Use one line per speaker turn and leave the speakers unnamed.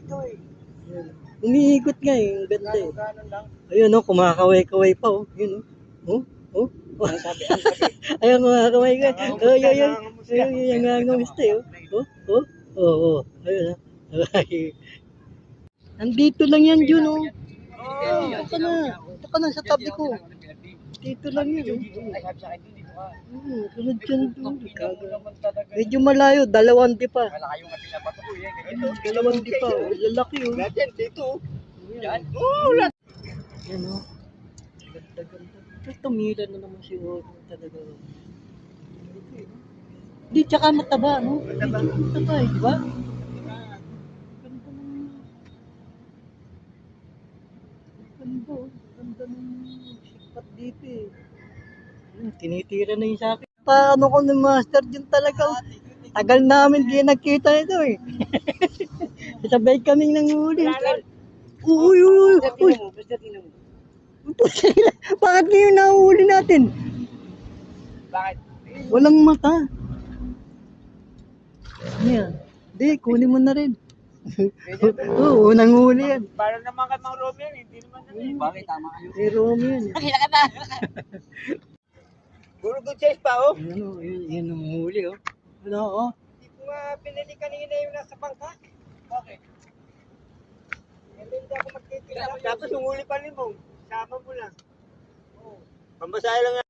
dito eh.
Yan. Umiikot nga eh. Ang ganda eh.
Ganon lang.
Ayun oh, kumakaway-kaway pa oh. Yun oh. Oh, oh.
Ang sabi, ang sabi.
Ayun, kumakaway ka.
Nangangamusta,
Oh, yun.
nangangamusta.
Yung nangangamusta eh. Oh, oh. Oh, oh. Ayun oh. Ay. Nandito lang yan, Jun oh. Ito ka na. Ito ka na sa tabi ko. Dito lang yun oh.
Ay, sabi sa akin, dito ka.
Sunod ka na doon.
Naman talaga.
Medyo malayo, 2 di pa.
Malayo nga pinabato ko eh. Ganito.
2 di pa. Oh. Lalaki oh.
Lahat yan, dito. Yan.
Yan o. Ganda-ganda. Ito, tumila na naman si Odo talaga. Hindi, tsaka mataba, no?
Mataba.
Mataba eh, di ba? Ganda ng... Ganda, oh. Ganda ng sikat dito eh. Tinitira na yung sakin. Paano ko ng master dyan talaga? Oh. Tagal namin di nagkita ito eh. Sabay kaming nanghuli. Uy, uy, uy. Bakit ngayon nahuli natin?
Bakit?
Walang mata. Yan. Di, kunin mo na rin. Oo, unang huli yan.
Para naman kay Mang Romeo, hindi naman na eh. Bakit tama kayo?
Eh, Romy yan.
Nakita ka na. Puro good size pa oh.
Yan o, yun ang huli oh. Ano oh?
Hindi ko nga pinili kanina yung nasa bangka. Bakit? Hindi ako magtitira. Tapos yung huli pa limong, sama mo lang. Oh. Pambasahe lang nga.